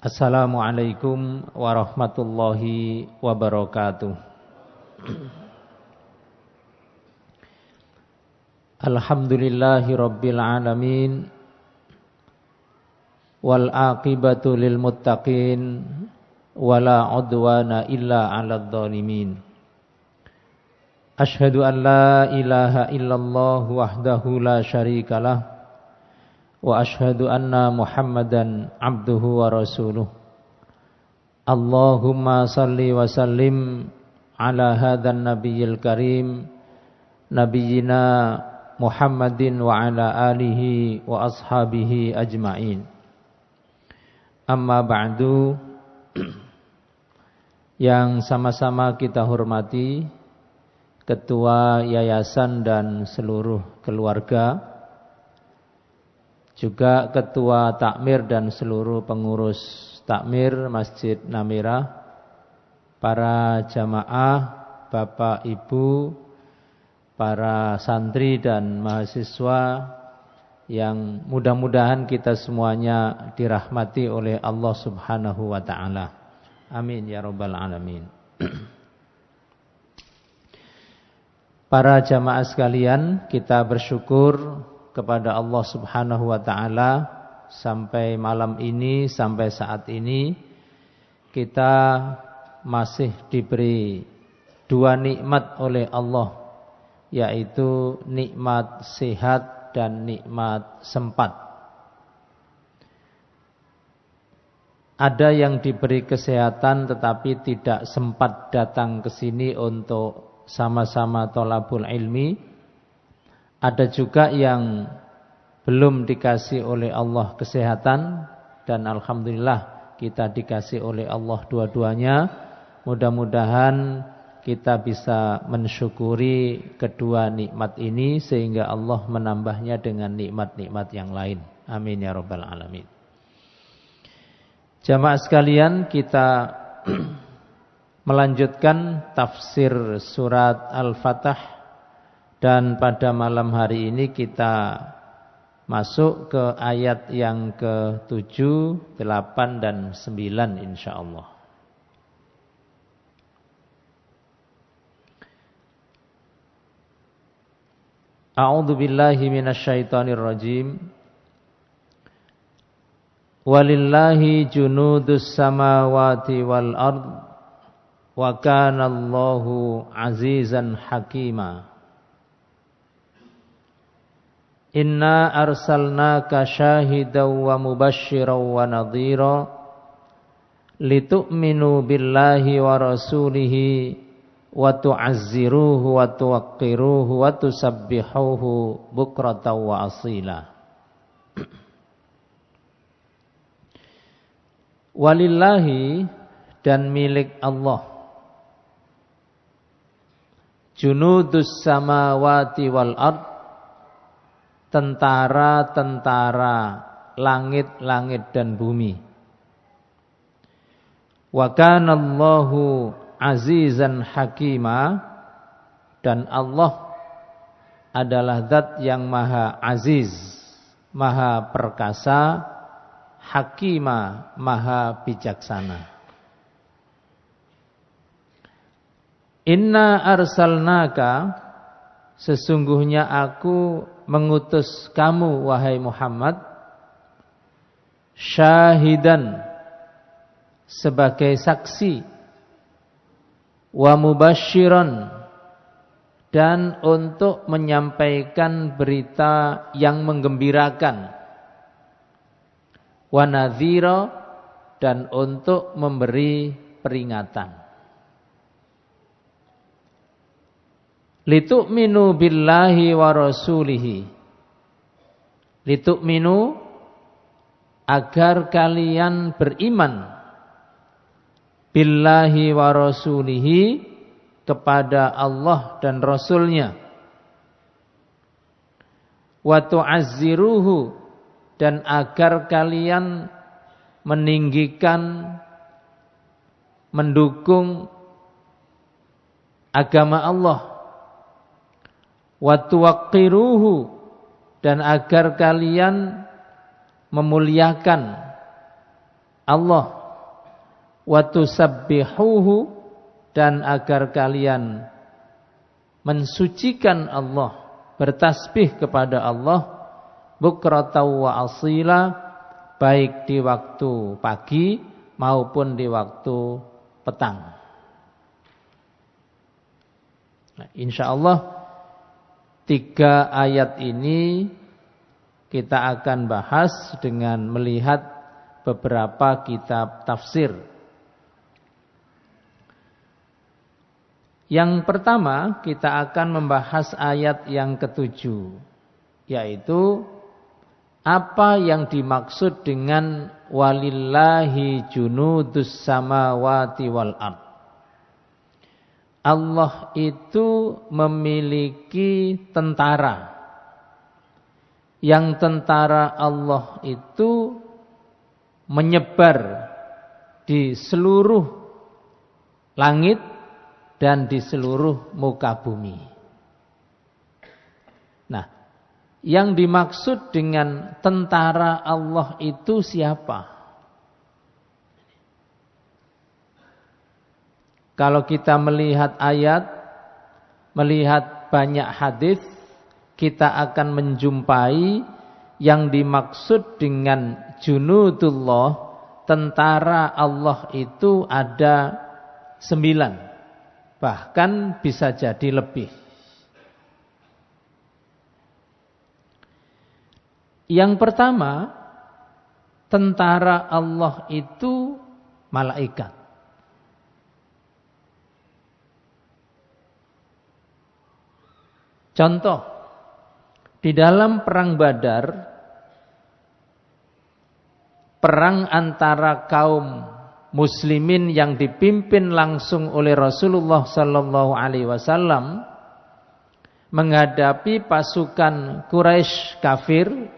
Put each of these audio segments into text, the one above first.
Assalamualaikum warahmatullahi wabarakatuh. Alhamdulillahi rabbil alamin. Wal aqibatu lil muttaqin. Wala udwana illa 'alal zalimin. Asyhadu an la ilaha illallah wahdahu la syarikalah. Wa ashhadu anna Muhammadan abduhu wa rasuluh. Allahumma salli wa sallim ala hadzal nabiyil karim nabiyyina Muhammadin wa ala alihi wa ashabihi ajmain. Amma ba'du. Yang sama-sama kita hormati Ketua Yayasan dan seluruh keluarga, juga Ketua Takmir dan seluruh pengurus Takmir Masjid Namirah, para jamaah, Bapak Ibu, para santri dan mahasiswa yang mudah-mudahan kita semuanya dirahmati oleh Allah Subhanahu wa taala. Amin ya rabbal alamin. Para jamaah sekalian, kita bersyukur kepada Allah Subhanahu wa taala sampai malam ini, sampai saat ini kita masih diberi dua nikmat oleh Allah, yaitu nikmat sehat dan nikmat sempat. Ada yang diberi kesehatan tetapi tidak sempat datang ke sini untuk sama-sama thalabul ilmi. Ada juga yang belum dikasih oleh Allah kesehatan, dan alhamdulillah kita dikasih oleh Allah dua-duanya. Mudah-mudahan kita bisa mensyukuri kedua nikmat ini sehingga Allah menambahnya dengan nikmat-nikmat yang lain. Amin ya rabbal alamin. Jamaah sekalian, kita melanjutkan tafsir surat Al-Fatah. Dan pada malam hari ini kita masuk ke ayat yang ke-7, 8 dan 9 insyaallah. A'udzu billahi minasyaitonir rajim. Walillahi junudus samawati wal ard wa kana Allahu azizan hakima. Inna arsalnaka syahidan wa mubasysyiran wa nadhira litu'minu billahi wa rasulihi wa tu'azziruhu wa tuwaqqiruhu wa tusabbihuhu bukratan wa asila. Walillahi, dan milik Allah, junudus samawati wal ard, tentara-tentara langit-langit dan bumi. Wa kana Allahu azizan hakima, dan Allah adalah zat yang maha aziz, maha perkasa, hakima, maha bijaksana. Inna arsalnaka, sesungguhnya aku mengutus kamu wahai Muhammad, syahidan, sebagai saksi, wa mubasysyiran, dan untuk menyampaikan berita yang menggembirakan, wa nadhira, dan untuk memberi peringatan. Litu'minu billahi wa rasulihi, litu'minu, agar kalian beriman, billahi wa rasulihi, kepada Allah dan Rasulnya, wa tu'azziruhu, dan agar kalian meninggikan, mendukung agama Allah, wa tuwaqqiruhu, dan agar kalian memuliakan Allah, wa tusabbihuhu, dan agar kalian mensucikan Allah, bertasbih kepada Allah, bukratan wa asila, baik di waktu pagi maupun di waktu petang. Nah, insyaallah 3 ayat ini kita akan bahas dengan melihat beberapa kitab tafsir. Yang pertama kita akan membahas ayat yang ke-7, yaitu apa yang dimaksud dengan walillahi junudus samawati wal ard. Allah itu memiliki tentara. Yang tentara Allah itu menyebar di seluruh langit dan di seluruh muka bumi. Nah, yang dimaksud dengan tentara Allah itu siapa? Kalau kita melihat ayat, melihat banyak hadis, kita akan menjumpai yang dimaksud dengan junudullah, tentara Allah itu ada 9, bahkan bisa jadi lebih. Yang pertama, tentara Allah itu malaikat. Contoh, di dalam perang Badar, perang antara kaum muslimin yang dipimpin langsung oleh Rasulullah sallallahu alaihi wasallam menghadapi pasukan Quraisy kafir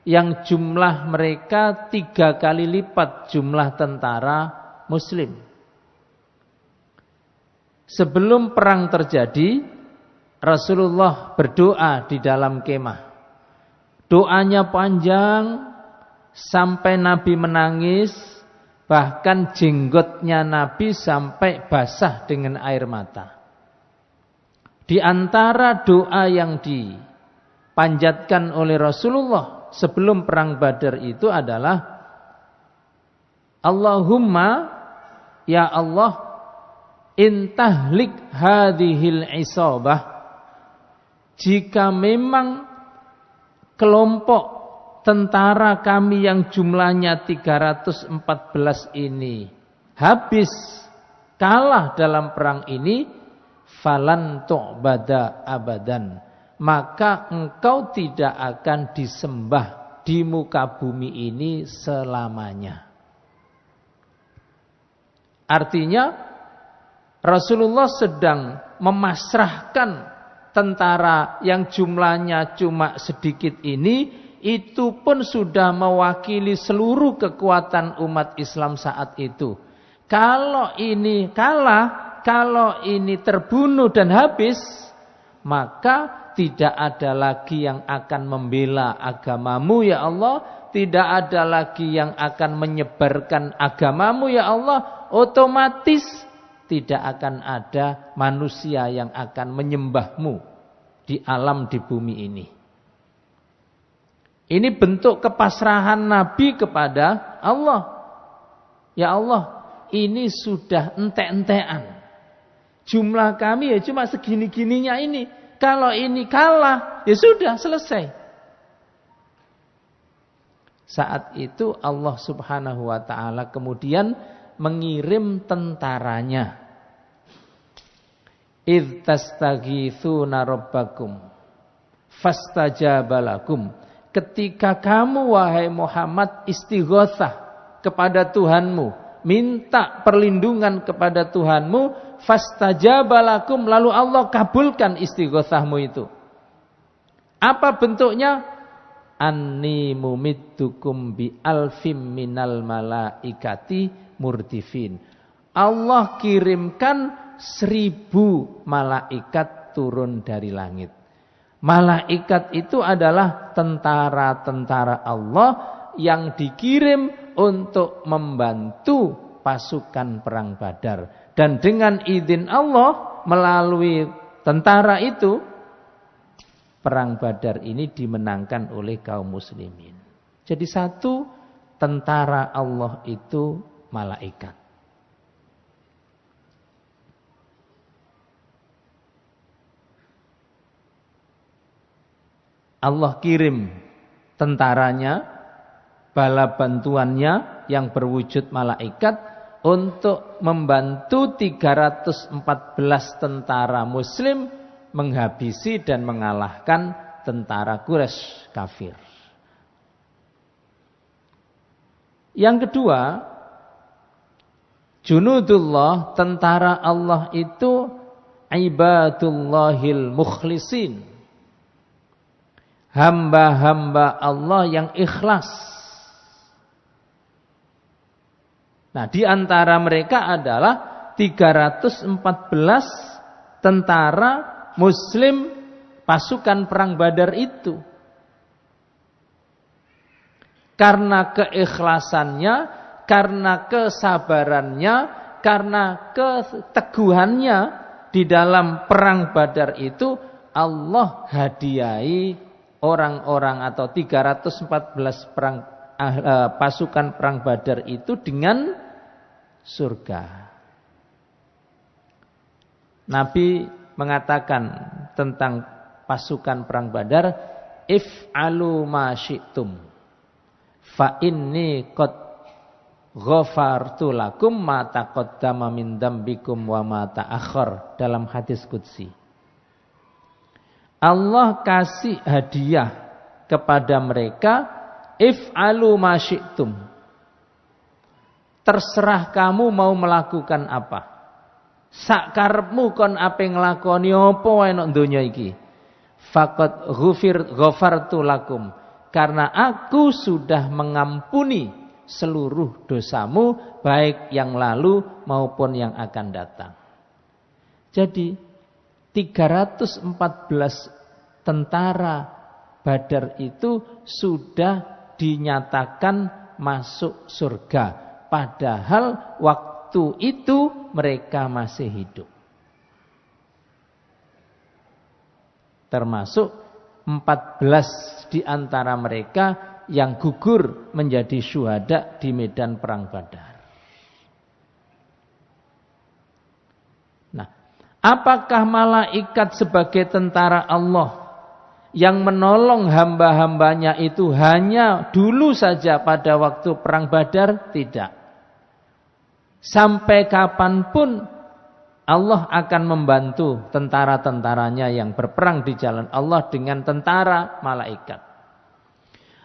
yang jumlah mereka 3 kali lipat jumlah tentara muslim. Sebelum perang terjadi, Rasulullah berdoa di dalam kemah. Doanya panjang sampai Nabi menangis, bahkan jenggotnya Nabi sampai basah dengan air mata. Di antara doa yang dipanjatkan oleh Rasulullah sebelum perang Badar itu adalah, Allahumma, ya Allah, intahlik hadhil isabah, jika memang kelompok tentara kami yang jumlahnya 314 ini habis, kalah dalam perang ini, falan tu'bada abadan, maka engkau tidak akan disembah di muka bumi ini selamanya. Artinya Rasulullah sedang memasrahkan tentara yang jumlahnya cuma sedikit ini, itu pun sudah mewakili seluruh kekuatan umat Islam saat itu. Kalau ini kalah, kalau ini terbunuh dan habis, maka tidak ada lagi yang akan membela agamamu ya Allah, tidak ada lagi yang akan menyebarkan agamamu ya Allah, otomatis tidak akan ada manusia yang akan menyembahmu di alam, di bumi ini. Ini bentuk kepasrahan Nabi kepada Allah. Ya Allah, ini sudah entek-entekan. Jumlah kami ya cuma segini-gininya ini. Kalau ini kalah, ya sudah selesai. Saat itu Allah Subhanahu wa ta'ala kemudian mengirim tentaranya. Idh tastaghithuna rabbakum fastajaba lakum. Ketika kamu wahai Muhammad istighatsah kepada Tuhanmu, minta perlindungan kepada Tuhanmu, fastajaba lakum, lalu Allah kabulkan istighatsahmu itu. Apa bentuknya? Anni mumiddukum bi alfim minal malaikati murdifin. Allah kirimkan 1000 malaikat turun dari langit. Malaikat itu adalah tentara-tentara Allah yang dikirim untuk membantu pasukan perang Badar. Dan dengan izin Allah melalui tentara itu, perang Badar ini dimenangkan oleh kaum muslimin. Jadi satu, tentara Allah itu malaikat. Allah kirim tentaranya, bala bantuannya yang berwujud malaikat untuk membantu 314 tentara muslim menghabisi dan mengalahkan tentara Quraisy kafir. Yang kedua, junudullah, tentara Allah itu ibadullahil mukhlisin. Hamba-hamba Allah yang ikhlas. Nah, di antara mereka adalah 314 tentara muslim pasukan perang Badar itu. Karena keikhlasannya, karena kesabarannya, karena keteguhannya di dalam perang Badar itu, Allah hadiahi orang-orang atau 314 pasukan perang Badar itu dengan surga. Nabi mengatakan tentang pasukan perang Badar, if'alu ma syi'tum fa inni qad ghafartu lakum ma taqaddama min dzambikum wa ma ta'akhkhar, dalam hadis qudsi. Allah kasih hadiah kepada mereka, if'alu ma syi'tum. Terserah kamu mau melakukan apa. Sakarepmu kon ape nglakoni apa wae nek donya iki. Faqad ghafartu lakum. Karena aku sudah mengampuni seluruh dosamu, baik yang lalu maupun yang akan datang. Jadi 314 tentara Badar itu sudah dinyatakan masuk surga. Padahal waktu itu mereka masih hidup. Termasuk 14 di antara mereka yang gugur menjadi syuhada di medan perang Badar. Apakah malaikat sebagai tentara Allah yang menolong hamba-hambanya itu hanya dulu saja pada waktu perang Badar? Tidak. Sampai kapanpun Allah akan membantu tentara-tentaranya yang berperang di jalan Allah dengan tentara malaikat.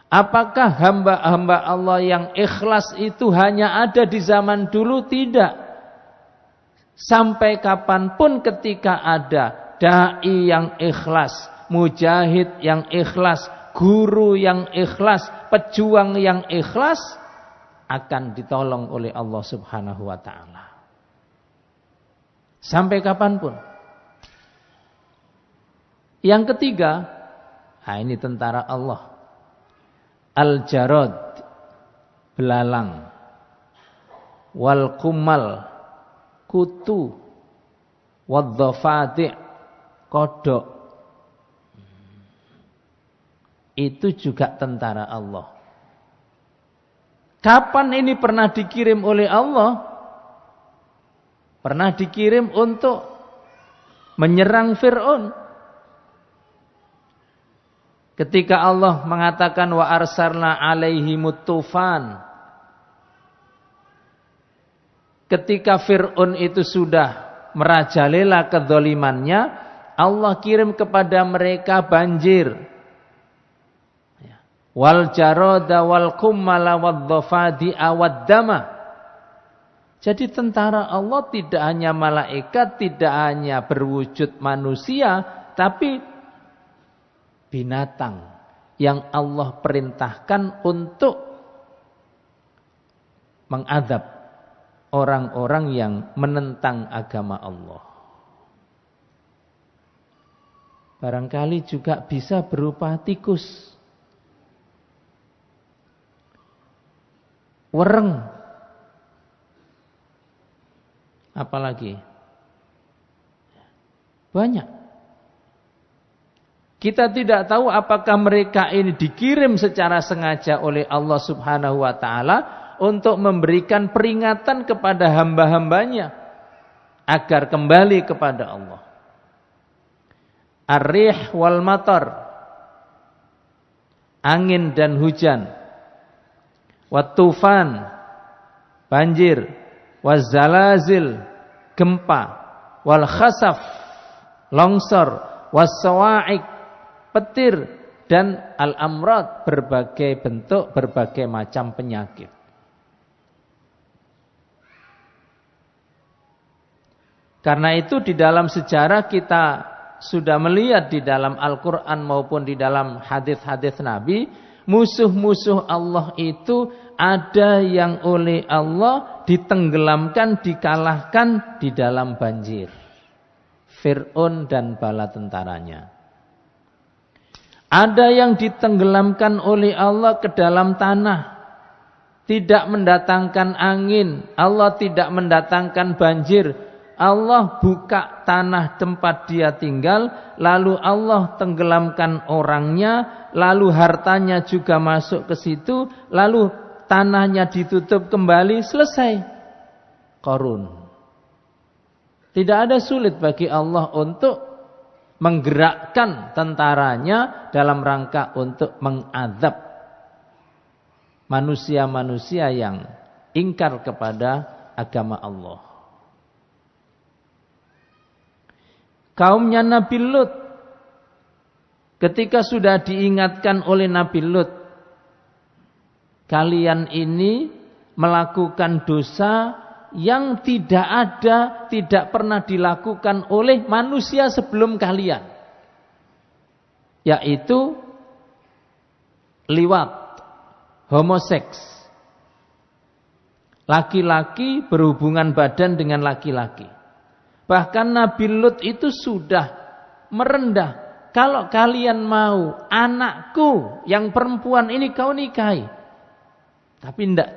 Apakah hamba-hamba Allah yang ikhlas itu hanya ada di zaman dulu? Tidak. Sampai kapanpun ketika ada da'i yang ikhlas, mujahid yang ikhlas, guru yang ikhlas, pejuang yang ikhlas, akan ditolong oleh Allah Subhanahu wa ta'ala. Sampai kapanpun. Yang ketiga, ini tentara Allah. Al-jarad, belalang. Wal kumal, kutu, wadzafadi', kodok. Itu juga tentara Allah. Kapan ini pernah dikirim oleh Allah? Pernah dikirim untuk menyerang Fir'aun. Ketika Allah mengatakan wa arsalna alaihimut tufan. Ketika Fir'aun itu sudah merajalela kedzalimannya, Allah kirim kepada mereka banjir. Wal jarada wal kummala wadzafadi awaddama. Jadi tentara Allah tidak hanya malaikat, tidak hanya berwujud manusia, tapi binatang yang Allah perintahkan untuk mengadab orang-orang yang menentang agama Allah. Barangkali juga bisa berupa tikus. wereng. Apalagi? Banyak. Kita tidak tahu apakah mereka ini dikirim secara sengaja oleh Allah Subhanahu wa ta'ala untuk memberikan peringatan kepada hamba-hambanya agar kembali kepada Allah. Ar-rih wal matar, angin dan hujan. Wat-tufan, banjir. Waz-zalazil, gempa. Wal khasaf, longsor. Was-sawa'iq, petir. Dan al-amrad, berbagai bentuk, berbagai macam penyakit. Karena itu di dalam sejarah kita sudah melihat di dalam Al-Quran maupun di dalam hadis-hadis Nabi, musuh-musuh Allah itu ada yang oleh Allah ditenggelamkan, dikalahkan di dalam banjir. Fir'aun dan bala tentaranya. Ada yang ditenggelamkan oleh Allah ke dalam tanah. Tidak mendatangkan angin, Allah tidak mendatangkan banjir. Allah buka tanah tempat dia tinggal, lalu Allah tenggelamkan orangnya, lalu hartanya juga masuk ke situ, lalu tanahnya ditutup kembali, selesai. Qarun. Tidak ada sulit bagi Allah untuk menggerakkan tentaranya dalam rangka untuk mengadab manusia-manusia yang ingkar kepada agama Allah. Kaumnya Nabi Lut, ketika sudah diingatkan oleh Nabi Lut, kalian ini melakukan dosa yang tidak pernah dilakukan oleh manusia sebelum kalian, yaitu liwat, homoseks. Laki-laki berhubungan badan dengan laki-laki. Bahkan Nabi Lut itu sudah merendah. Kalau kalian mau anakku yang perempuan ini kau nikahi. Tapi enggak.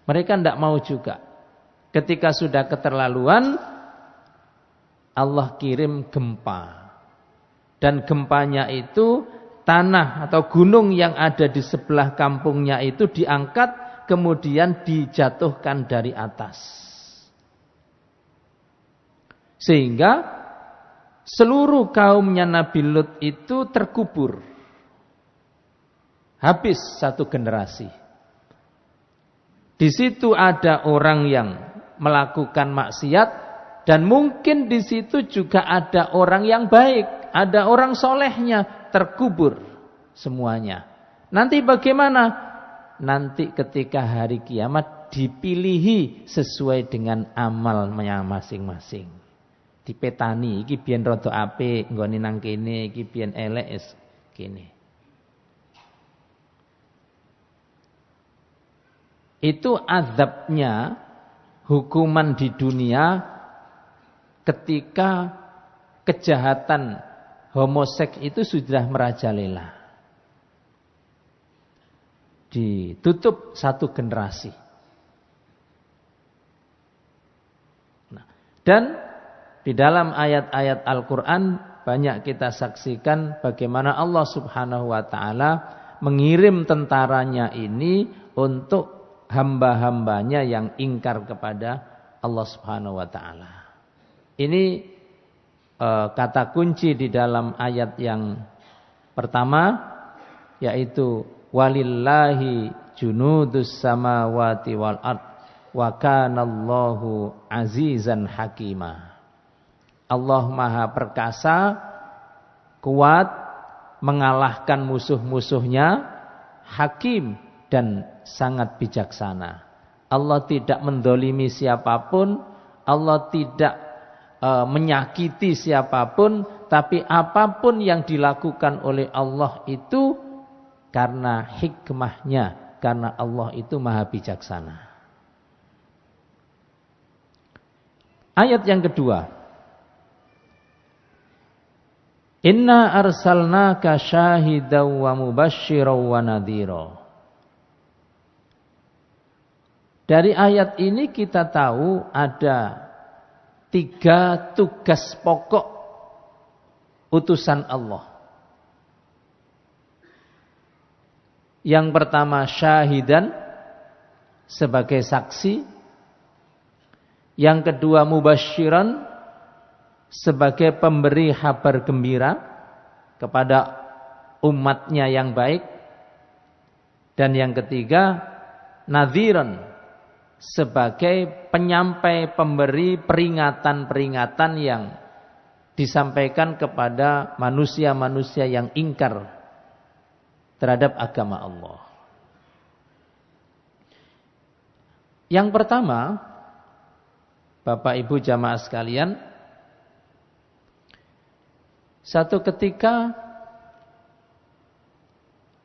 Mereka enggak mau juga. Ketika sudah keterlaluan, Allah kirim gempa. Dan gempanya itu tanah atau gunung yang ada di sebelah kampungnya itu diangkat, kemudian dijatuhkan dari atas. Sehingga seluruh kaumnya Nabi Lut itu terkubur. Habis satu generasi. Di situ ada orang yang melakukan maksiat, dan mungkin di situ juga ada orang yang baik, ada orang solehnya, terkubur semuanya. Nanti bagaimana? Nanti ketika hari kiamat dipilihi sesuai dengan amalnya masing-masing. Dipetani, iki biyen rada apik, nggone nang kene, iki biyen elek is kene. Itu azabnya, hukuman di dunia ketika kejahatan homoseks itu sudah merajalela. Ditutup satu generasi. Nah, dan di dalam ayat-ayat Al-Quran banyak kita saksikan bagaimana Allah Subhanahu wa ta'ala mengirim tentaranya ini untuk hamba-hambanya yang ingkar kepada Allah Subhanahu wa ta'ala. Ini kata kunci di dalam ayat yang pertama, yaitu walillahi junudus samawati wal ard wa kanallahu azizan hakima. Allah Maha Perkasa, kuat, mengalahkan musuh-musuhnya, hakim dan sangat bijaksana. Allah tidak mendolimi siapapun, Allah tidak menyakiti siapapun, tapi apapun yang dilakukan oleh Allah itu karena hikmahnya, karena Allah itu Maha Bijaksana. Ayat yang kedua. Inna arsalnaka syahidaw wa mubasysyiran wa nadhira. Dari ayat ini kita tahu ada 3 tugas pokok utusan Allah. Yang pertama syahidan, sebagai saksi. Yang kedua mubasyiran, sebagai pemberi kabar gembira kepada umatnya yang baik. Dan yang ketiga nadhiran, sebagai penyampai pemberi peringatan-peringatan yang disampaikan kepada manusia-manusia yang ingkar terhadap agama Allah. Yang pertama, Bapak Ibu jamaah sekalian, satu ketika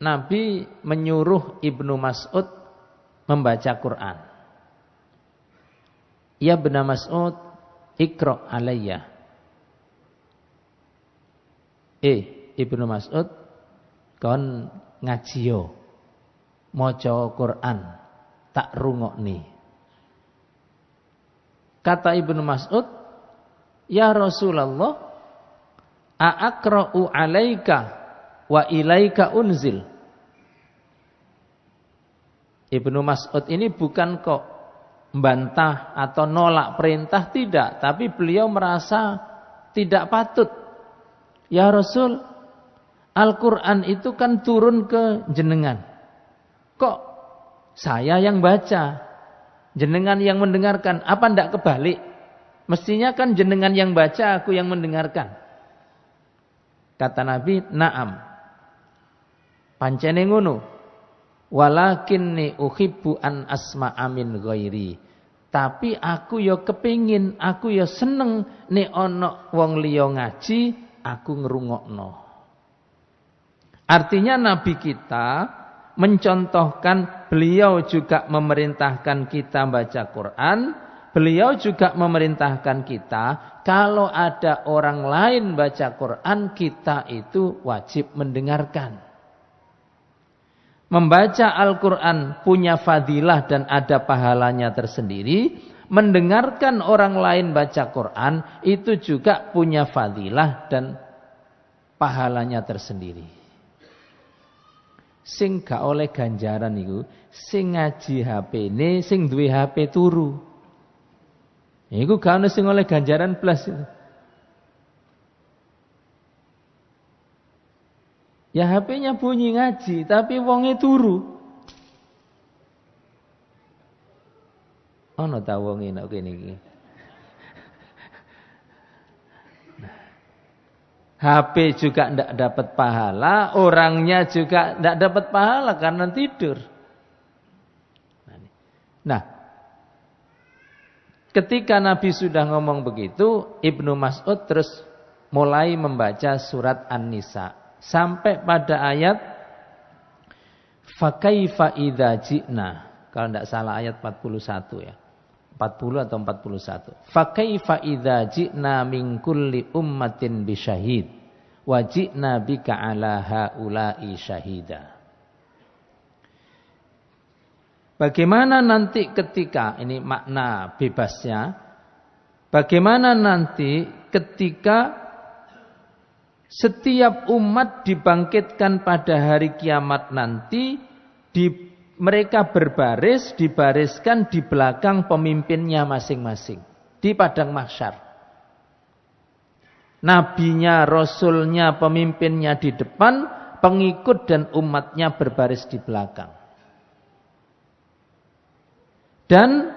Nabi menyuruh Ibnu Mas'ud membaca Quran. Ya Ibnu Mas'ud, Iqra' alayya. Ibnu Mas'ud, kon ngaji yo, maca Quran, tak rungokni. Kata Ibnu Mas'ud, ya Rasulullah, a'akra'u alaika wa ilaika unzil. Ibnu Mas'ud ini bukan kok membantah atau nolak perintah, tidak. Tapi beliau merasa tidak patut. Ya Rasul, Al-Quran itu kan turun ke jenengan. Kok saya yang baca, jenengan yang mendengarkan? Apa ndak kebalik? Mestinya kan jenengan yang baca, aku yang mendengarkan. Kata Nabi, na'am. Pancene ngono. Walakinni uhibbu an asma'a min ghairi. Tapi aku ya kepingin, aku ya seneng nek ana wong liya ngaji, aku ngrungokno. Artinya Nabi kita mencontohkan, beliau juga memerintahkan kita baca Quran, beliau juga memerintahkan kita kalau ada orang lain baca Quran, kita itu wajib mendengarkan. Membaca Al-Quran punya fadilah dan ada pahalanya tersendiri. Mendengarkan orang lain baca Quran itu juga punya fadilah dan pahalanya tersendiri. Sing gak oleh ganjaran itu, sing ngaji HP-ne, sing duwe HP turu. Iku gak ono sing oleh ganjaran plus itu. Ya HP-nya bunyi ngaji, tapi wonge turu. Ono ta wonge nek kene iki. HP juga tidak dapat pahala, orangnya juga tidak dapat pahala karena tidur. Nah, ketika Nabi sudah ngomong begitu, Ibnu Mas'ud terus mulai membaca surat An-Nisa. Sampai pada ayat fakaifa idza ji'na, kalau tidak salah ayat 41 ya. 40 atau 41. Fakaifa idza ji'na min kulli ummatin bisyahid wa ji'na bika ala haula'i syahida. Bagaimana nanti ketika, ini makna bebasnya, bagaimana nanti ketika setiap umat dibangkitkan pada hari kiamat nanti, mereka berbaris, dibariskan di belakang pemimpinnya masing-masing di padang mahsyar. Nabinya, rasulnya, pemimpinnya di depan, pengikut dan umatnya berbaris di belakang. Dan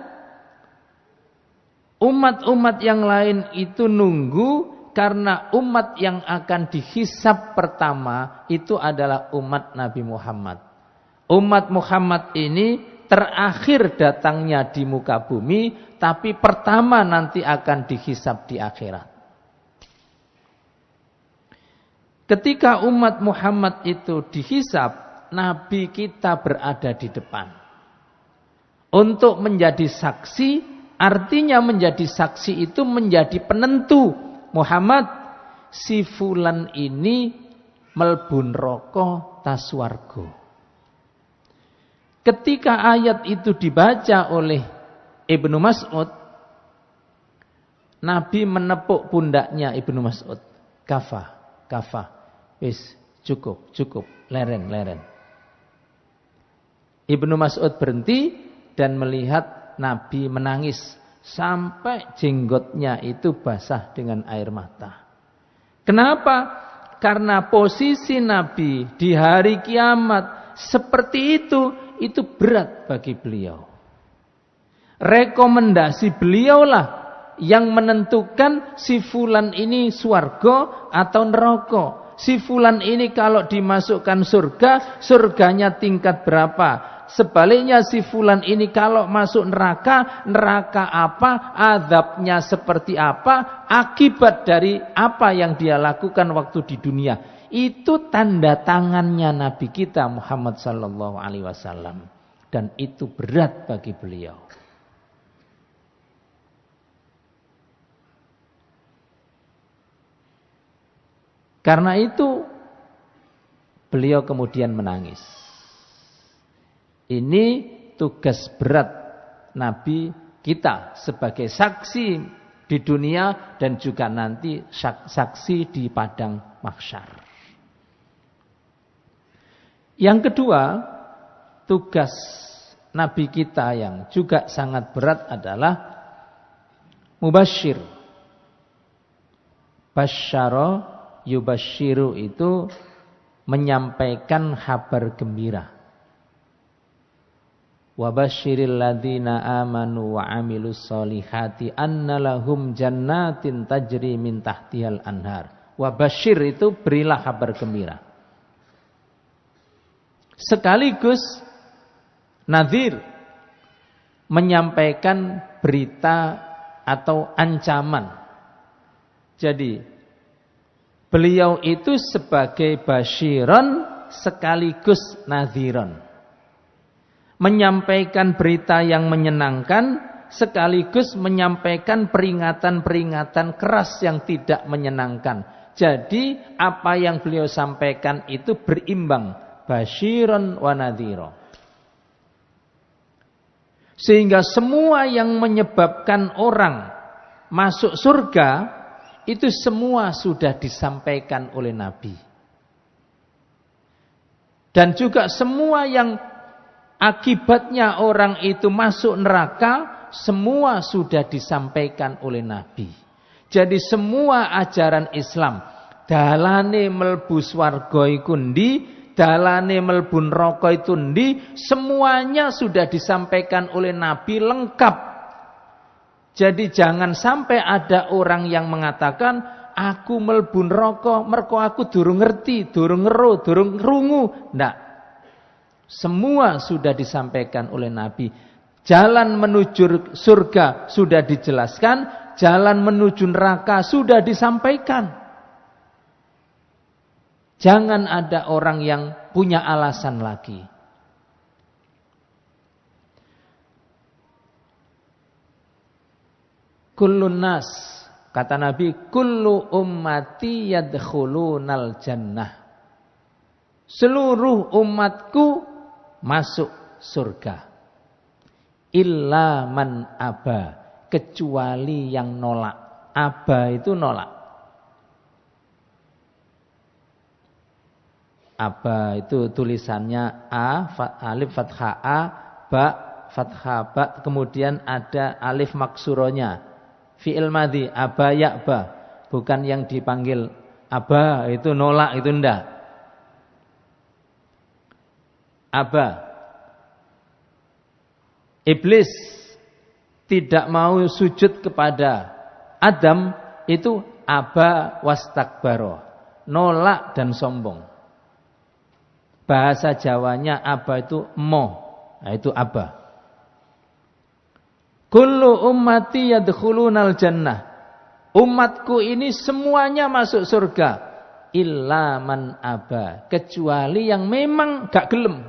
umat-umat yang lain itu nunggu, karena umat yang akan dihisab pertama itu adalah umat Nabi Muhammad. Umat Muhammad ini terakhir datangnya di muka bumi, tapi pertama nanti akan dihisab di akhirat. Ketika umat Muhammad itu dihisab, Nabi kita berada di depan. Untuk menjadi saksi, artinya menjadi saksi itu menjadi penentu. Muhammad, si fulan ini melbun roko taswargo. Ketika ayat itu dibaca oleh Ibnu Mas'ud, Nabi menepuk pundaknya Ibnu Mas'ud. Kafa. Wis, cukup, leren. Ibnu Mas'ud berhenti dan melihat Nabi menangis sampai jenggotnya itu basah dengan air mata. Kenapa? Karena posisi Nabi di hari kiamat seperti itu berat bagi beliau. Rekomendasi beliaulah yang menentukan si fulan ini swarga atau neraka. Si fulan ini kalau dimasukkan surga, surganya tingkat berapa? Sebaliknya si fulan ini kalau masuk neraka, neraka apa? Azabnya seperti apa? Akibat dari apa yang dia lakukan waktu di dunia. Itu tanda tangannya Nabi kita Muhammad sallallahu alaihi wasallam, dan itu berat bagi beliau. Karena itu beliau kemudian menangis. Ini tugas berat Nabi kita sebagai saksi di dunia dan juga nanti saksi di padang mahsyar. Yang kedua, tugas Nabi kita yang juga sangat berat adalah mubasyir. Basyara yubasyiru itu menyampaikan kabar gembira. Wa basyiril ladzina amanu wa amilus solihati anna lahum jannatin tajri min tahtihal anhar. Wa basyir itu berilah kabar gembira. Sekaligus nadhir, menyampaikan berita atau ancaman. Jadi beliau itu sebagai basyiron sekaligus nadhiron. Menyampaikan berita yang menyenangkan sekaligus menyampaikan peringatan-peringatan keras yang tidak menyenangkan. Jadi apa yang beliau sampaikan itu berimbang, basyiron wa nadhiro. Sehingga semua yang menyebabkan orang masuk surga itu semua sudah disampaikan oleh Nabi. Dan juga semua yang akibatnya orang itu masuk neraka, semua sudah disampaikan oleh Nabi. Jadi semua ajaran Islam, dalane mlebu swarga iku ndi, dalane mlebu neraka itu ndi, semuanya sudah disampaikan oleh Nabi lengkap. Jadi jangan sampai ada orang yang mengatakan aku mlebu neraka mergo aku durung ngerti, durung ngero, durung krungu. Ndak. Semua sudah disampaikan oleh Nabi. Jalan menuju surga sudah dijelaskan, jalan menuju neraka sudah disampaikan. Jangan ada orang yang punya alasan lagi. Kullun nas, kata Nabi, kullu ummati yadkhulunal jannah. Seluruh umatku masuk surga. Illa man aba, kecuali yang nolak. Aba itu nolak. Aba itu tulisannya A, alif fathah A, ba fathah ba, kemudian ada alif maksuronya. Fi'il madhi, aba ya'ba. Bukan yang dipanggil aba, itu nolak, itu ndak. Aba. Iblis tidak mau sujud kepada Adam, itu aba wastakbaro. Nolak dan sombong. Bahasa Jawanya aba itu mo. Nah, itu aba. Kullu ummati yadkhulunal jannah. Umatku ini semuanya masuk surga. Illa man aba. Kecuali yang memang gak gelem.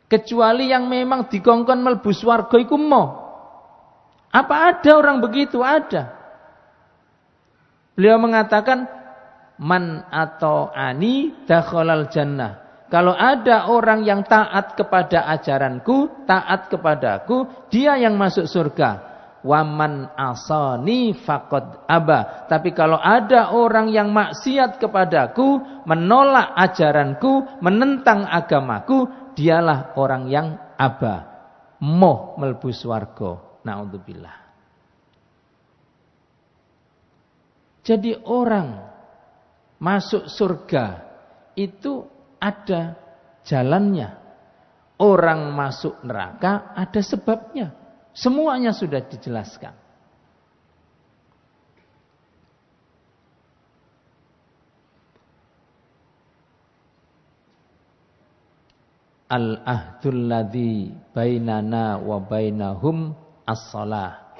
Kecuali yang memang dikongkon mlebu swarga iku mo. Apa ada orang begitu? Ada. Beliau mengatakan man atau ani dakhalal jannah. Kalau ada orang yang taat kepada ajaranku, taat kepadaku, dia yang masuk surga. Waman asani faqad aba. Tapi kalau ada orang yang maksiat kepadaku, menolak ajaranku, menentang agamaku, dialah orang yang aba. Moh mlebu swarga. Naudzubillah. Jadi orang masuk surga itu ada jalannya. Orang masuk neraka ada sebabnya. Semuanya sudah dijelaskan. Al-ahdul ladzi bainana wa bainahum as-shalah.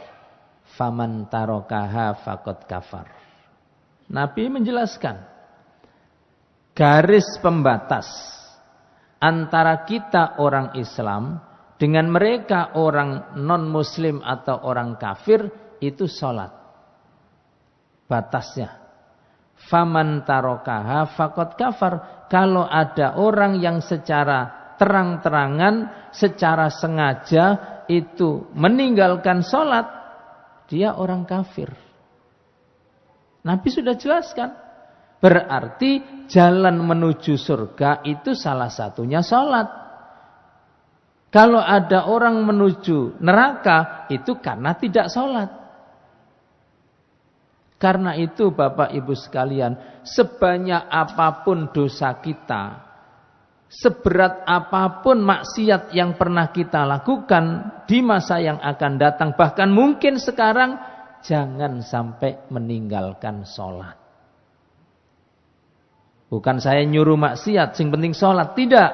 Faman tarakaha faqad kafar. Nabi menjelaskan garis pembatas antara kita orang Islam dengan mereka orang non-muslim atau orang kafir itu salat. Batasnya. Faman tarakaha faqad kafar. Kalau ada orang yang secara terang-terangan, secara sengaja itu meninggalkan salat, dia orang kafir. Nabi sudah jelaskan. Berarti jalan menuju surga itu salah satunya salat. Kalau ada orang menuju neraka itu karena tidak salat. Karena itu Bapak Ibu sekalian, sebanyak apapun dosa kita, seberat apapun maksiat yang pernah kita lakukan di masa yang akan datang, bahkan mungkin sekarang, jangan sampai meninggalkan sholat. Bukan saya nyuruh maksiat, yang penting sholat. Tidak.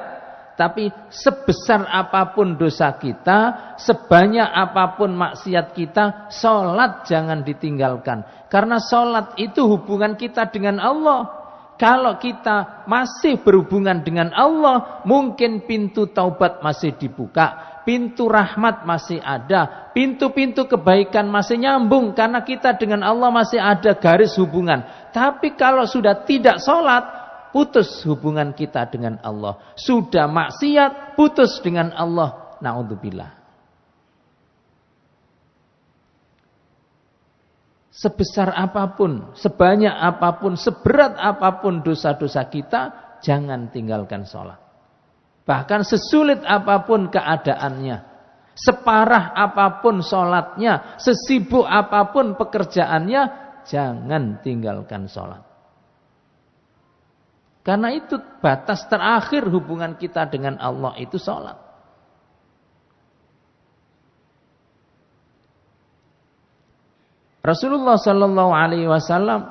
Tapi sebesar apapun dosa kita, sebanyak apapun maksiat kita, sholat jangan ditinggalkan. Karena sholat itu hubungan kita dengan Allah. Kalau kita masih berhubungan dengan Allah, mungkin pintu taubat masih dibuka, pintu rahmat masih ada, pintu-pintu kebaikan masih nyambung, karena kita dengan Allah masih ada garis hubungan. Tapi kalau sudah tidak sholat, putus hubungan kita dengan Allah. Sudah maksiat, putus dengan Allah. Na'udzubillah. Sebesar apapun, sebanyak apapun, seberat apapun dosa-dosa kita, jangan tinggalkan sholat. Bahkan sesulit apapun keadaannya, separah apapun sholatnya, sesibuk apapun pekerjaannya, jangan tinggalkan sholat. Karena itu batas terakhir hubungan kita dengan Allah itu sholat. Rasulullah Sallallahu Alaihi Wasallam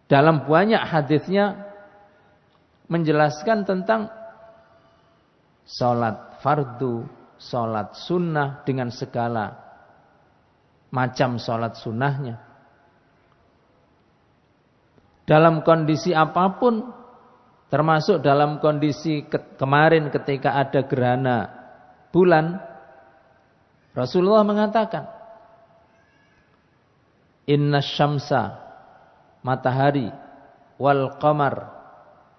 dalam banyak hadisnya menjelaskan tentang sholat fardu, sholat sunnah dengan segala macam sholat sunnahnya. Dalam kondisi apapun, termasuk dalam kondisi kemarin ketika ada gerhana bulan, Rasulullah mengatakan, Inna syamsa, matahari, wal qamar,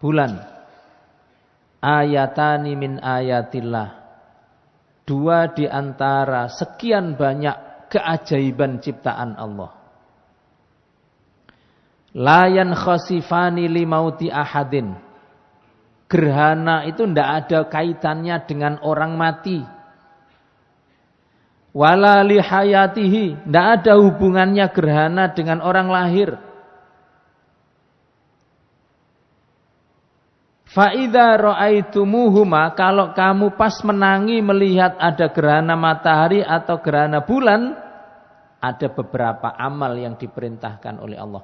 bulan, ayatani min ayatillah, dua di antara sekian banyak keajaiban ciptaan Allah. Layan khasifani limauti ahadin. Gerhana itu tidak ada kaitannya dengan orang mati. Wala lihayatihi, tidak ada hubungannya gerhana dengan orang lahir. Fa'idha ra'aitumuhuma, kalau kamu pas menangi melihat ada gerhana matahari atau gerhana bulan, ada beberapa amal yang diperintahkan oleh Allah.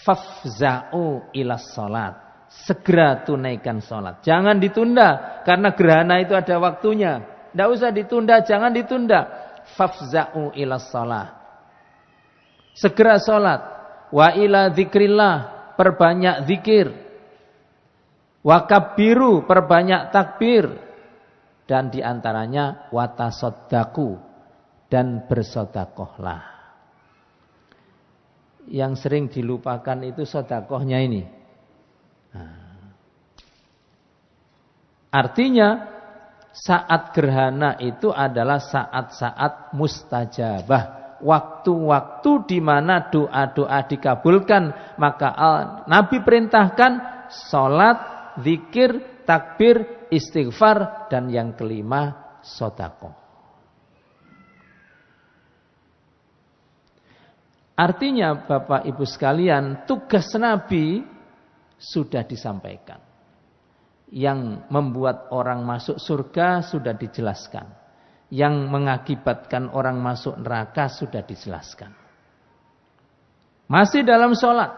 Fafza'u ilas salat, segera tunaikan salat. Jangan ditunda, karena gerhana itu ada waktunya. Tidak usah ditunda, jangan ditunda. Fafza'u ilas salat, segera salat. Wa ila dzikrillah, perbanyak zikir. Wakabiru, perbanyak takbir. Dan diantaranya watasodaku, dan bersodakohlah. yang sering dilupakan itu sedekahnya ini. Artinya saat gerhana itu adalah saat-saat mustajabah, waktu-waktu di mana doa-doa dikabulkan. Maka Nabi perintahkan salat, zikir, takbir, istighfar, dan yang kelima sedekah. Artinya Bapak Ibu sekalian, tugas Nabi sudah disampaikan. Yang membuat orang masuk surga sudah dijelaskan. Yang mengakibatkan orang masuk neraka sudah dijelaskan. Masih dalam sholat.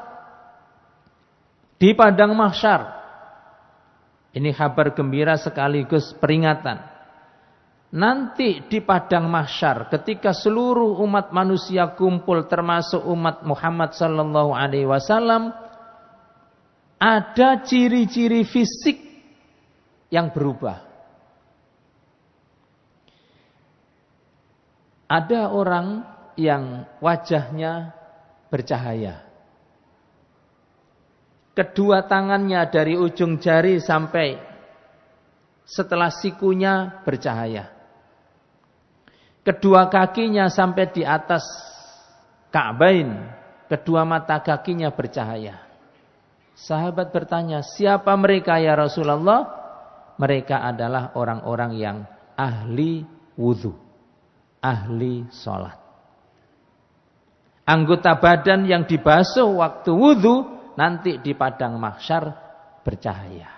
Di padang mahsyar. Ini kabar gembira sekaligus peringatan. Nanti di padang mahsyar ketika seluruh umat manusia kumpul termasuk umat Muhammad sallallahu alaihi wasallam, ada ciri-ciri fisik yang berubah. Ada orang yang wajahnya bercahaya. Kedua tangannya dari ujung jari sampai setelah sikunya bercahaya. Kedua kakinya sampai di atas Ka'bain, kedua mata kakinya bercahaya. Sahabat bertanya, siapa mereka ya Rasulullah? Mereka adalah orang-orang yang ahli wudhu, ahli sholat. Anggota badan yang dibasuh waktu wudhu nanti di padang mahsyar bercahaya.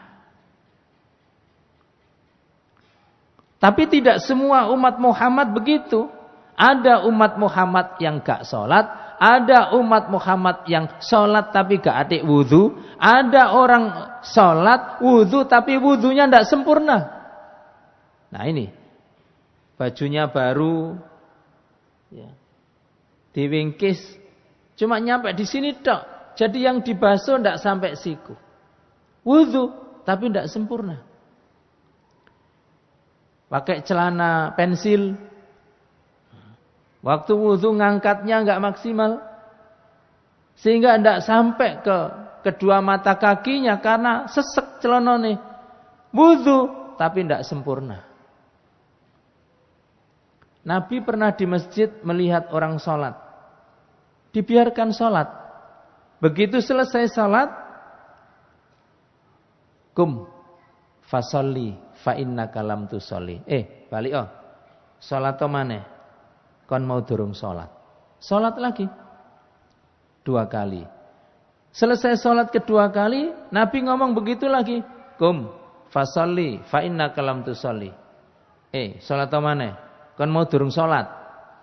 Tapi tidak semua umat Muhammad begitu. Ada umat Muhammad yang gak sholat. Ada umat Muhammad yang sholat tapi gak adik wudhu. Ada orang sholat wudhu tapi wudhunya tidak sempurna. Nah ini. Bajunya baru. Ya, diwingkis. Cuma nyampe di sini tok. Jadi yang dibasuh tidak sampai siku. Wudhu tapi tidak sempurna. Pakai celana pensil. Waktu wudhu ngangkatnya enggak maksimal. Sehingga tidak sampai ke kedua mata kakinya karena sesek celanane. Wudhu tapi tidak sempurna. Nabi pernah di masjid melihat orang sholat. Dibiarkan sholat. Begitu selesai sholat. Kum fasolli fa innaka lam tusolli. Balik sholat mana? Kon mau durung sholat. Sholat lagi. 2 kali. Selesai sholat kedua kali, Nabi ngomong begitu lagi. Kum fasolli fa innaka lam tusolli. Sholat mana? Kon mau durung sholat.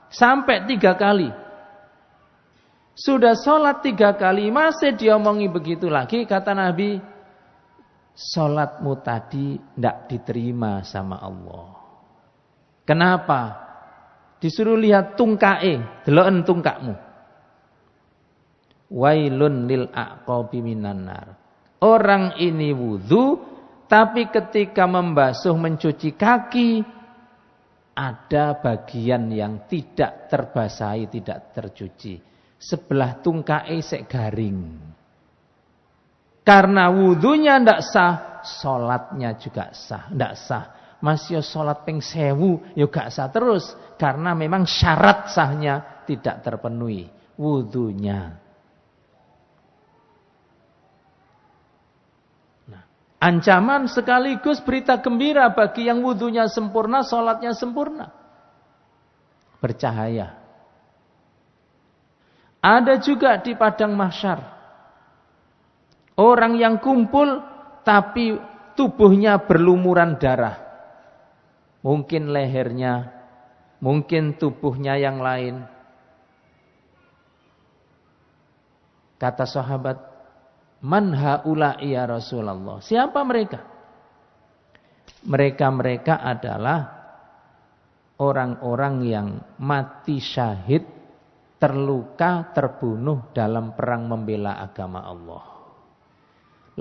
Sampai 3 kali. Sudah sholat 3 kali, masih diomongi begitu lagi. Kata Nabi, sholatmu tadi tidak diterima sama Allah. Kenapa? Disuruh lihat tungkae, deloken tungkakmu. Wailun lil aqabi minan nar. Orang ini wudu, tapi ketika membasuh mencuci kaki ada bagian yang tidak terbasahi, tidak tercuci. Sebelah tungkae sek garing. Karena wudunya ndak sah, salatnya juga sah, ndak sah. Masih sholat ping 1000 ya gak sah terus karena memang syarat sahnya tidak terpenuhi wudunya. Nah, ancaman sekaligus berita gembira bagi yang wudunya sempurna, sholatnya sempurna, bercahaya. Ada juga di padang mahsyar orang yang kumpul tapi tubuhnya berlumuran darah. Mungkin lehernya, mungkin tubuhnya yang lain. Kata sahabat, man haula'i ya Rasulullah. Siapa mereka? Mereka adalah orang-orang yang mati syahid, terluka, terbunuh dalam perang membela agama Allah.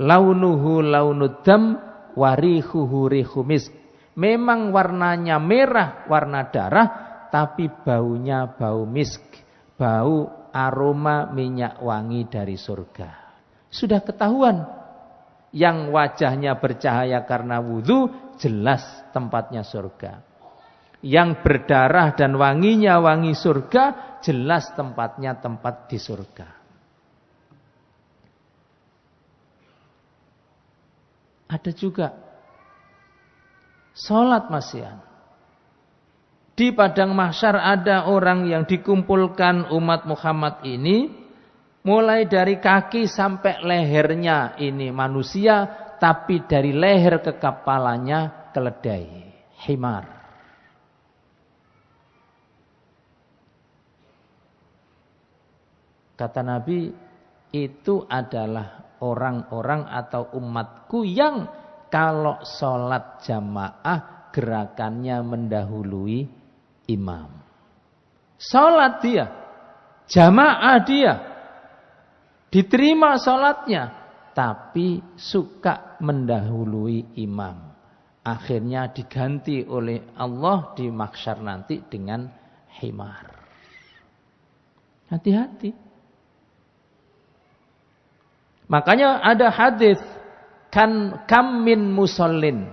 Launuhu launudam warihuhu rihu misk. Memang warnanya merah, warna darah, tapi baunya bau misk, bau aroma minyak wangi dari surga. Sudah ketahuan. Yang wajahnya bercahaya karena wudhu, jelas tempatnya surga. Yang berdarah dan wanginya wangi surga, jelas tempatnya tempat di surga. Ada juga sholat masyian. Di padang mahsyar ada orang yang dikumpulkan umat Muhammad ini, mulai dari kaki sampai lehernya ini manusia, tapi dari leher ke kepalanya keledai, himar. Kata Nabi, itu adalah orang-orang atau umatku yang kalau sholat jamaah gerakannya mendahului imam. Sholat dia, jamaah dia, diterima sholatnya, tapi suka mendahului imam. Akhirnya diganti oleh Allah di mahsyar nanti dengan himar. Hati-hati. Makanya ada hadis kam min musallin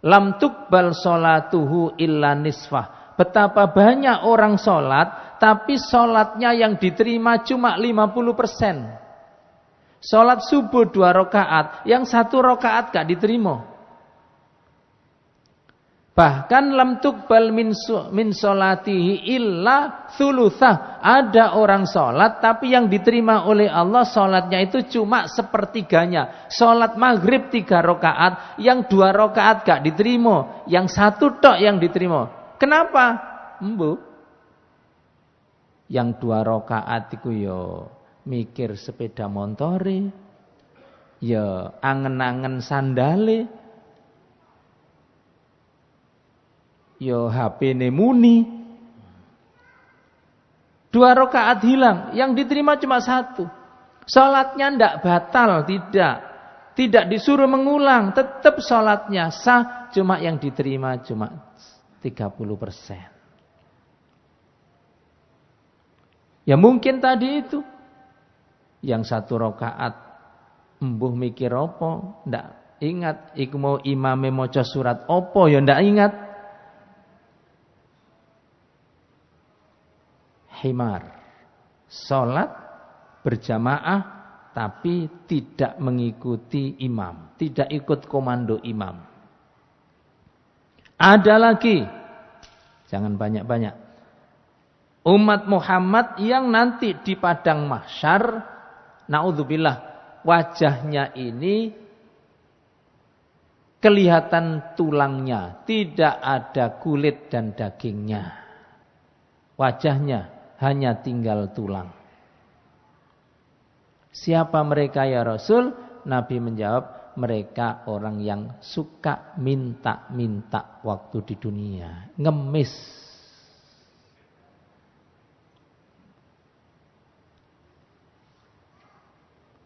lam tuqbal sholatuhu illa nisfah. Betapa banyak orang sholat, tapi sholatnya yang diterima cuma 50%. Sholat subuh 2 rakaat, yang 1 rakaat gak diterima. Bahkan lam tuqbal min sholatihi illa thuluthah. Ada orang sholat tapi yang diterima oleh Allah sholatnya itu cuma sepertiganya. Sholat maghrib 3 rakaat, yang 2 rakaat gak diterima, yang 1 tok yang diterima. Kenapa? Embu. Yang 2 rakaat itu yo mikir sepeda montore, ya angen-angen sandale, yo HP-ne muni. 2 rakaat hilang, yang diterima cuma 1. Salatnya ndak batal, tidak. Tidak disuruh mengulang, tetap salatnya sah, cuma yang diterima cuma 30%. Ya mungkin tadi itu yang 1 rakaat embuh mikir apa, ndak ingat iku mau imame maca surat apa ya ndak ingat. Himar, salat berjamaah tapi tidak mengikuti imam, tidak ikut komando imam. Ada lagi, jangan banyak-banyak, umat Muhammad yang nanti di padang mahsyar, naudzubillah, wajahnya ini kelihatan tulangnya, tidak ada kulit dan dagingnya. Wajahnya hanya tinggal tulang. Siapa mereka ya Rasul? Nabi menjawab, mereka orang yang suka minta-minta waktu di dunia, ngemis.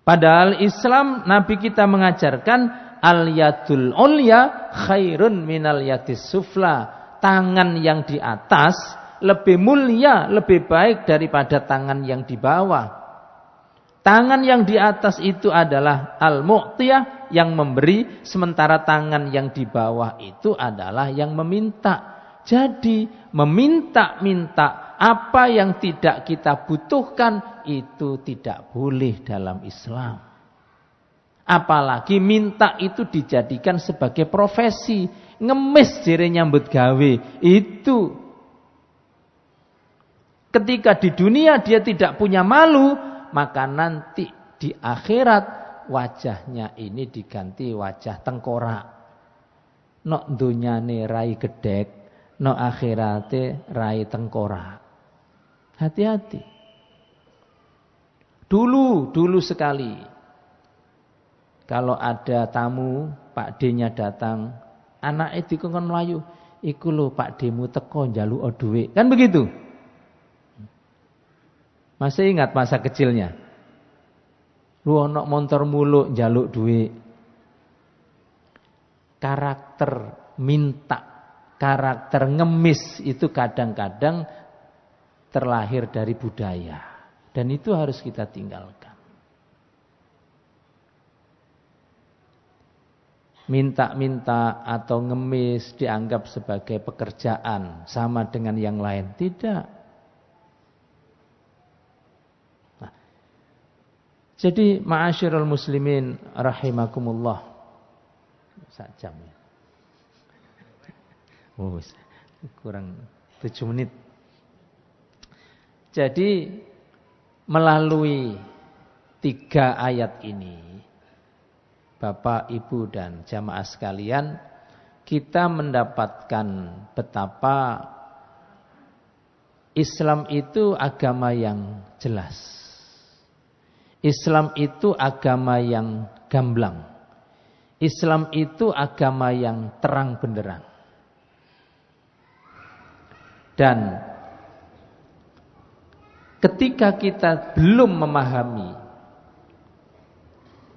Padahal Islam, Nabi kita mengajarkan al-yadul ulya khairun minal yadis sufla. Tangan yang di atas lebih mulia, lebih baik daripada tangan yang di bawah. Tangan yang di atas itu adalah al-mu'tiyah, yang memberi, sementara tangan yang di bawah itu adalah yang meminta. Jadi meminta-minta apa yang tidak kita butuhkan itu tidak boleh dalam Islam. Apalagi minta itu dijadikan sebagai profesi, ngemis jere nyambut gawe. Itu ketika di dunia dia tidak punya malu, maka nanti di akhirat wajahnya ini diganti wajah tengkorak. Nok dunyane rai gedek, nok akhirate rai tengkorak. Hati-hati. Dulu sekali, kalau ada tamu, Pak D-nya datang, anak itu dikongkon melayu, iku lho Pak D-mu teko njaluk dhuwit. Kan begitu? Masih ingat masa kecilnya? Lu ono montor muluk njaluk duit. Karakter minta, karakter ngemis itu kadang-kadang terlahir dari budaya. Dan itu harus kita tinggalkan. Minta-minta atau ngemis dianggap sebagai pekerjaan sama dengan yang lain. Tidak. Nah, jadi ma'asyiral muslimin rahimakumullah. 1 jam ya. Oh, kurang 7 menit. Jadi melalui 3 ayat ini, Bapak, Ibu, dan jamaah sekalian, kita mendapatkan betapa Islam itu agama yang jelas. Islam itu agama yang gamblang. Islam itu agama yang terang benderang. Dan ketika kita belum memahami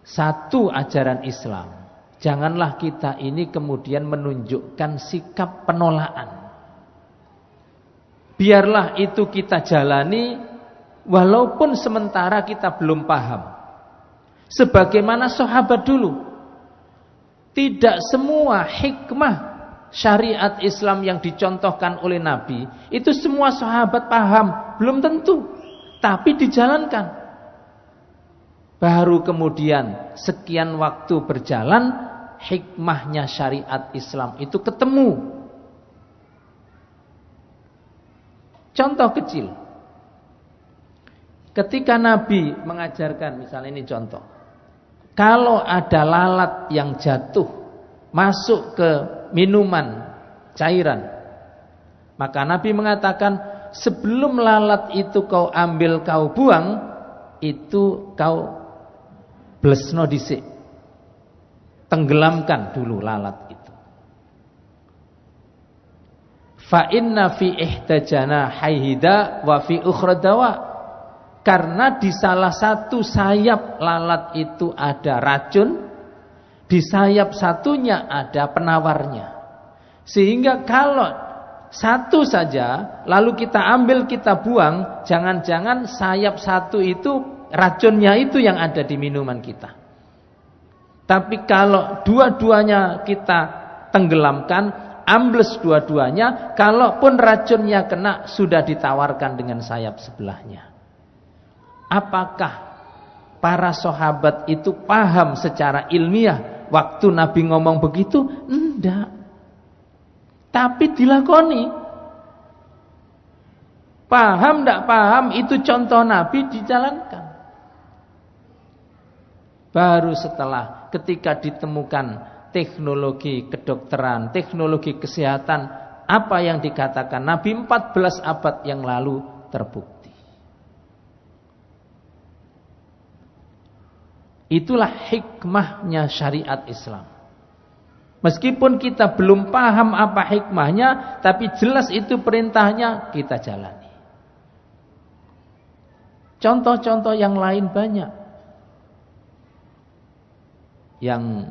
satu ajaran Islam, janganlah kita ini kemudian menunjukkan sikap penolakan. Biarlah itu kita jalani walaupun sementara kita belum paham. Sebagaimana sahabat dulu, tidak semua hikmah syariat Islam yang dicontohkan oleh Nabi itu semua sahabat paham, belum tentu, tapi dijalankan. Baru kemudian sekian waktu berjalan, hikmahnya syariat Islam itu ketemu. Contoh kecil. Ketika Nabi mengajarkan, misalnya ini contoh. Kalau ada lalat yang jatuh masuk ke minuman cairan, maka Nabi mengatakan, sebelum lalat itu kau ambil, kau buang, itu kau blesno dhisik, tenggelamkan dulu lalat itu. Fa inna fi ihtajana hayhida wa fi ukhra dawa. Karena di salah satu sayap lalat itu ada racun, di sayap satunya ada penawarnya. Sehingga kalau satu saja lalu kita ambil, kita buang, jangan-jangan sayap satu itu racunnya itu yang ada di minuman kita. Tapi kalau dua-duanya kita tenggelamkan, ambles dua-duanya, kalaupun racunnya kena, sudah ditawarkan dengan sayap sebelahnya. Apakah para sahabat itu paham secara ilmiah waktu Nabi ngomong begitu? Enggak. Tapi dilakoni. Paham enggak paham, itu contoh Nabi dijalankan. Baru setelah ketika ditemukan teknologi kedokteran, teknologi kesehatan, apa yang dikatakan Nabi 14 abad yang lalu terbukti. Itulah hikmahnya syariat Islam. Meskipun kita belum paham apa hikmahnya, tapi jelas itu perintahnya, kita jalani. Contoh-contoh yang lain banyak. Yang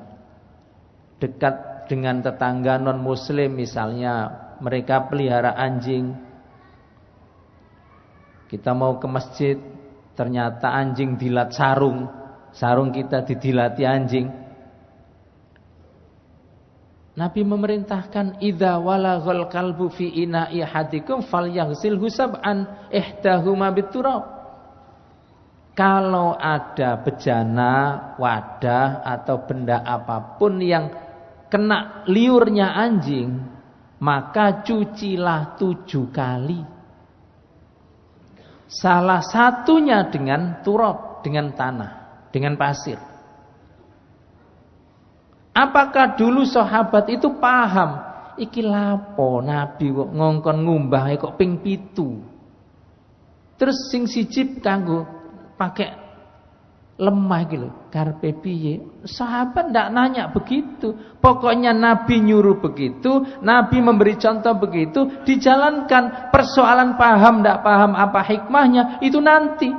dekat dengan tetangga non-muslim, misalnya mereka pelihara anjing. Kita mau ke masjid, ternyata anjing dilat sarung. Sarung kita didilati anjing. Nabi memerintahkan, idza walaghal kalbu fi ina'i ahadikum falyaghsilhu sab'an ihdahuma biturab. Kalau ada bejana, wadah atau benda apapun yang kena liurnya anjing, maka cucilah 7 kali. Salah satunya dengan turab, dengan tanah, dengan pasir. Apakah dulu sahabat itu paham? Iki lapo Nabi kok ngongkon ngumbah kok ping 7. Terus sing siji kanggo pakai lemah gitu, karepe piye? Sahabat ndak nanya begitu. Pokoknya Nabi nyuruh begitu, Nabi memberi contoh begitu, dijalankan. Persoalan paham ndak paham apa hikmahnya itu nanti.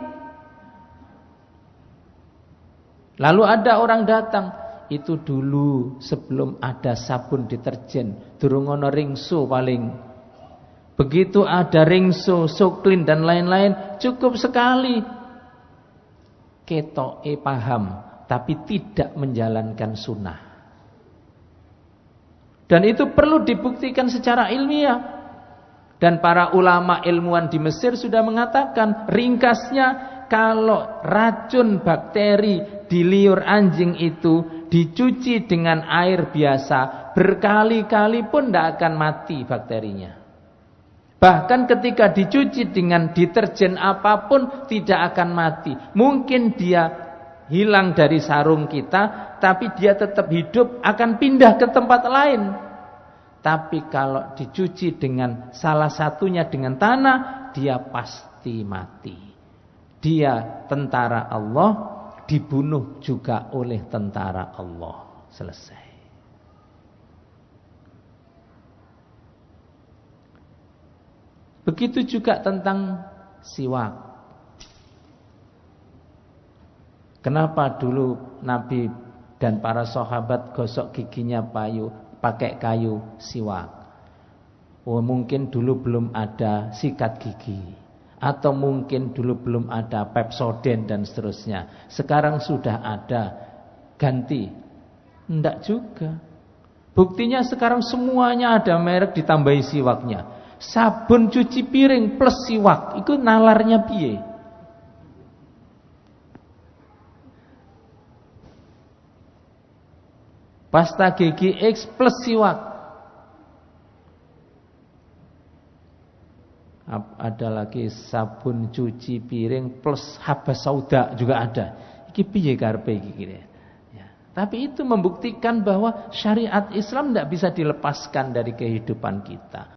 Lalu ada orang datang, itu dulu sebelum ada sabun deterjen, durung ana ringso paling Begitu ada ringso, soklin dan lain-lain, cukup sekali ketoke paham, tapi tidak menjalankan sunnah. Dan itu perlu dibuktikan secara ilmiah. Dan para ulama ilmuwan di Mesir sudah mengatakan, ringkasnya, kalau racun bakteri di liur anjing itu dicuci dengan air biasa, berkali-kali pun tidak akan mati bakterinya. Bahkan ketika dicuci dengan deterjen apapun tidak akan mati. Mungkin dia hilang dari sarung kita, tapi dia tetap hidup, akan pindah ke tempat lain. Tapi kalau dicuci dengan salah satunya dengan tanah, dia pasti mati. Dia tentara Allah, dibunuh juga oleh tentara Allah. Selesai. Begitu juga tentang siwak. Kenapa dulu Nabi dan para sahabat gosok giginya pakai kayu siwak? Oh, mungkin dulu belum ada sikat gigi, atau mungkin dulu belum ada Pepsodent dan seterusnya. Sekarang sudah ada, ganti. Enggak juga. Buktinya sekarang semuanya ada merek ditambahi siwaknya. Sabun cuci piring plus siwak, itu nalarnya piye? Pasta gigi X plus siwak. Ada lagi sabun cuci piring plus habas sauda juga ada. Iki piye karepe iki kira? Ya. Tapi itu membuktikan bahwa syariat Islam tidak bisa dilepaskan dari kehidupan kita.